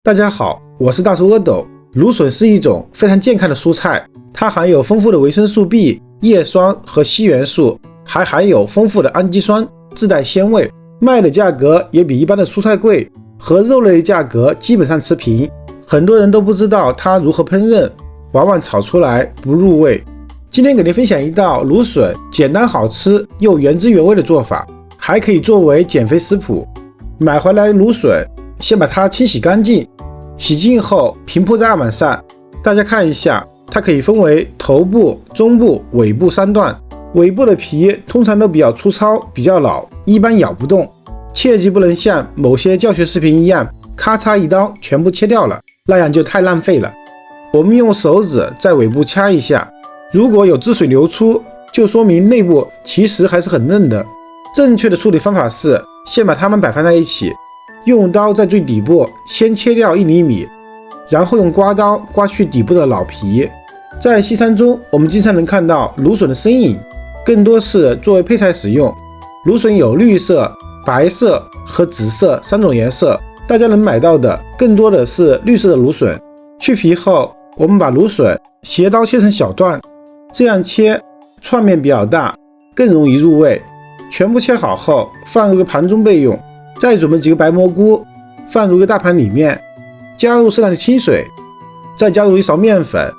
大家好，我是大叔阿斗。芦笋是一种非常健康的蔬菜，它含有丰富的维生素 B、叶酸和硒元素，还含有丰富的氨基酸，自带鲜味。卖的价格也比一般的蔬菜贵，和肉类的价格基本上持平。很多人都不知道它如何烹饪，往往炒出来不入味。今天给您分享一道芦笋简单好吃又原汁原味的做法，还可以作为减肥食谱。买回来芦笋，先把它清洗干净，洗净后平铺在案板上。大家看一下，它可以分为头部、中部、尾部3段。尾部的皮通常都比较粗糙、比较老，一般咬不动。切记不能像某些教学视频一样，咔嚓一刀全部切掉了，那样就太浪费了。我们用手指在尾部掐一下，如果有汁水流出，就说明内部其实还是很嫩的。正确的处理方法是，先把它们摆放在一起，用刀在最底部先切掉1厘米，然后用刮刀刮去底部的老皮。在西餐中，我们经常能看到芦笋的身影，更多是作为配菜使用。芦笋有绿色、白色和紫色3种颜色，大家能买到的更多的是绿色的芦笋。去皮后，我们把芦笋斜刀切成小段，这样切串面比较大，更容易入味。全部切好后，放入个盘中备用。再准备几个白蘑菇，放入个大盘里面，加入适量的清水，再加入1勺面粉，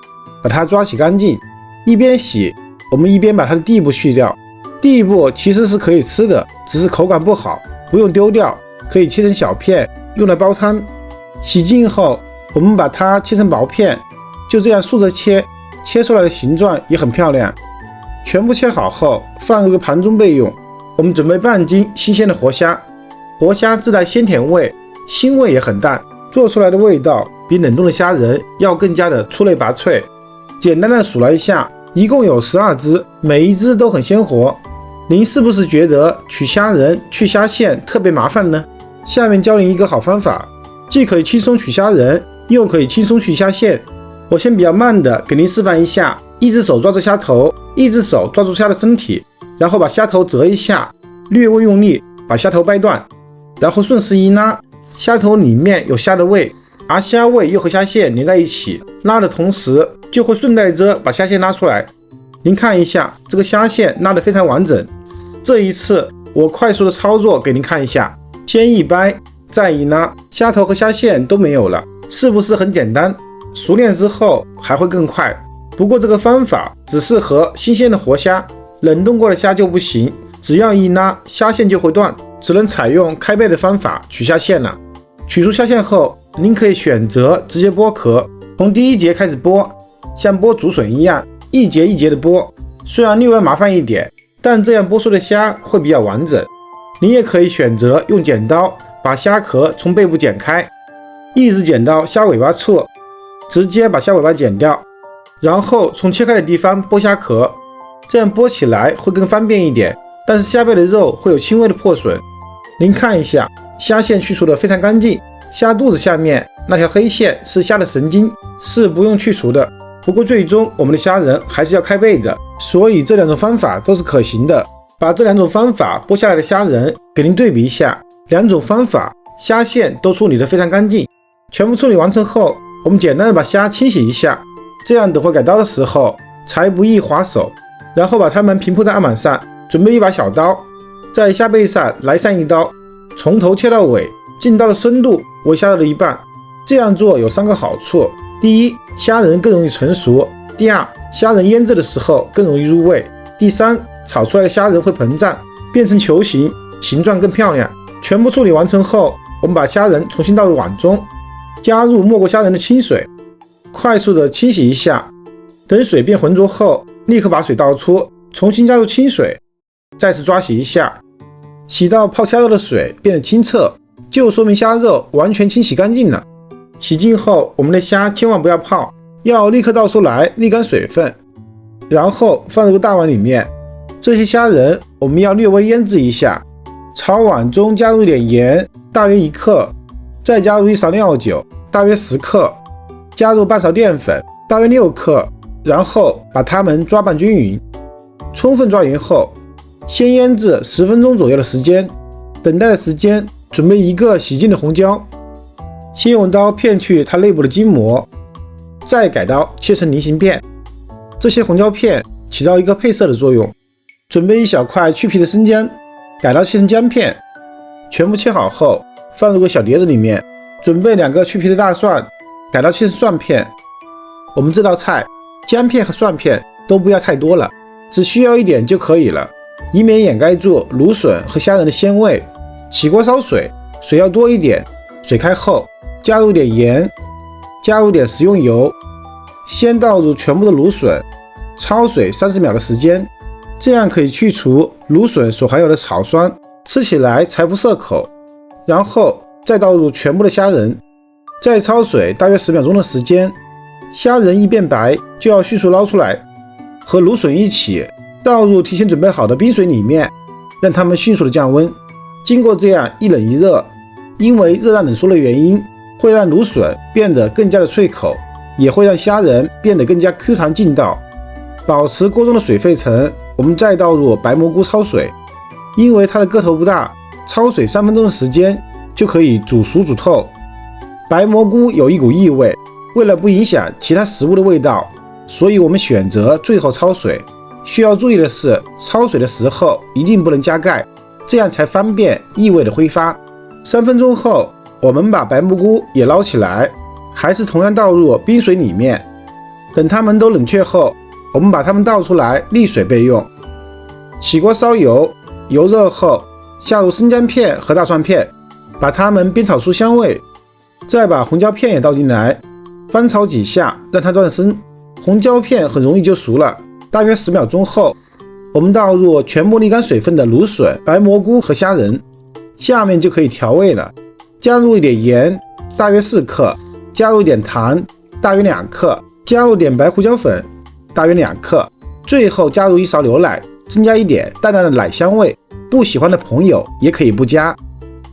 把它抓洗干净。一边洗，我们一边把它的蒂部去掉。蒂部其实是可以吃的，只是口感不好，不用丢掉，可以切成小片用来煲汤。洗净后，我们把它切成薄片，就这样竖着切，切出来的形状也很漂亮。全部切好后，放入个盘中备用。我们准备半斤新鲜的活虾，活虾自带鲜甜味，腥味也很淡，做出来的味道比冷冻的虾仁要更加的出类拔萃。简单的数了一下，一共有12只，每一只都很鲜活。您是不是觉得取虾仁、去虾线特别麻烦呢？下面教您一个好方法，既可以轻松取虾仁，又可以轻松取虾线。我先比较慢的给您示范一下，一只手抓住虾头，一只手抓住虾的身体，然后把虾头折一下，略微用力把虾头掰断，然后顺势一拉，虾头里面有虾的味，而虾味又和虾线连在一起，拉的同时就会顺带着把虾线拉出来。您看一下，这个虾线拉得非常完整。这一次我快速的操作给您看一下，先一掰，再一拉，虾头和虾线都没有了，是不是很简单？熟练之后还会更快。不过这个方法只适合新鲜的活虾，冷冻过的虾就不行，只要一拉，虾线就会断，只能采用开背的方法取虾线了。取出虾线后，您可以选择直接剥壳，从第1节开始剥，像剥竹笋一样，一节一节的剥。虽然略微麻烦一点，但这样剥出的虾会比较完整。您也可以选择用剪刀把虾壳从背部剪开，一直剪到虾尾巴处，直接把虾尾巴剪掉，然后从切开的地方剥虾壳，这样剥起来会更方便一点，但是虾背的肉会有轻微的破损。您看一下，虾线去除的非常干净，虾肚子下面那条黑线是虾的神经，是不用去除的。不过最终我们的虾仁还是要开背的，所以这2种方法都是可行的。把这2种方法剥下来的虾仁给您对比一下，2种方法虾线都处理得非常干净。全部处理完成后，我们简单的把虾清洗一下，这样等会改刀的时候才不易划手。然后把它们平铺在案板上，准备一把小刀，在虾背上来上一刀，从头切到尾，进刀的深度为虾肉的1半。这样做有3个好处：第一，虾仁更容易成熟；第二，虾仁腌制的时候更容易入味；第三，炒出来的虾仁会膨胀，变成球形，形状更漂亮。全部处理完成后，我们把虾仁重新倒入碗中，加入没过虾仁的清水，快速的清洗一下。等水变浑浊后，立刻把水倒出，重新加入清水，再次抓洗一下，洗到泡虾肉的水变得清澈，就说明虾肉完全清洗干净了。洗净后，我们的虾千万不要泡，要立刻倒出来沥干水分，然后放入大碗里面。这些虾仁我们要略微腌制一下，朝碗中加入一点盐，大约1克，再加入1勺料酒，大约10克，加入半勺淀粉，大约6克，然后把它们抓拌均匀。充分抓匀后，先腌制10分钟左右的时间。等待的时间，准备1个洗净的红椒，先用刀片去它内部的筋膜，再改刀切成菱形片。这些红椒片起到一个配色的作用。准备一小块去皮的生姜，改刀切成姜片，全部切好后放入个小碟子里面。准备2个去皮的大蒜，改刀切成蒜片。我们这道菜姜片和蒜片都不要太多了，只需要一点就可以了，以免掩盖住芦笋和虾仁的鲜味。起锅烧水，水要多一点，水开后加入点盐，加入点食用油，先倒入全部的芦笋，焯水30秒的时间，这样可以去除芦笋所含有的草酸，吃起来才不涩口。然后再倒入全部的虾仁，再焯水大约10秒钟的时间，虾仁一变白就要迅速捞出来，和芦笋一起倒入提前准备好的冰水里面，让它们迅速的降温。经过这样一冷一热，因为热胀冷缩的原因，会让芦笋变得更加的脆口，也会让虾仁变得更加 Q 弹劲道。保持锅中的水沸腾，我们再倒入白蘑菇焯水，因为它的个头不大，焯水3分钟的时间就可以煮熟煮透。白蘑菇有一股异味，为了不影响其他食物的味道，所以我们选择最后焯水。需要注意的是，焯水的时候一定不能加盖，这样才方便异味的挥发。3分钟后，我们把白蘑菇也捞起来，还是同样倒入冰水里面。等它们都冷却后，我们把它们倒出来沥水备用。起锅烧油，油热后下入生姜片和大蒜片，把它们煸炒出香味，再把红椒片也倒进来，翻炒几下让它断生。红椒片很容易就熟了，大约10秒钟后，我们倒入全部沥干水分的芦笋、白蘑菇和虾仁，下面就可以调味了。加入一点盐，大约4克，加入一点糖，大约2克，加入点白胡椒粉，大约2克，最后加入1勺牛奶，增加一点淡淡的奶香味。不喜欢的朋友也可以不加。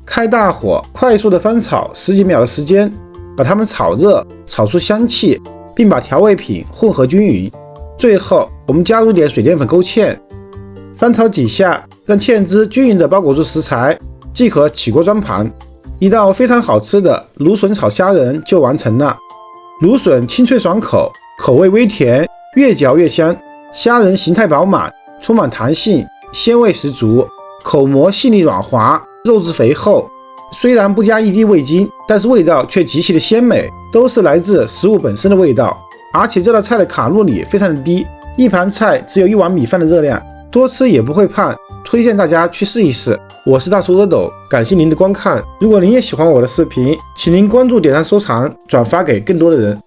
开大火，快速的翻炒10几秒的时间，把它们炒热，炒出香气，并把调味品混合均匀。最后，我们加入点水淀粉勾芡，翻炒几下，让芡汁均匀地包裹住食材，即可起锅装盘。一道非常好吃的芦笋炒虾仁就完成了。芦笋清脆爽口，口味微甜，越嚼越香。虾仁形态饱满，充满弹性，鲜味十足，口膜细腻软滑，肉质肥厚。虽然不加一滴味精，但是味道却极其的鲜美，都是来自食物本身的味道。而且这道菜的卡路里非常的低，一盘菜只有1碗米饭的热量，多吃也不会胖，推荐大家去试一试。我是大厨阿斗，感谢您的观看。如果您也喜欢我的视频，请您关注、点赞、收藏、转发给更多的人。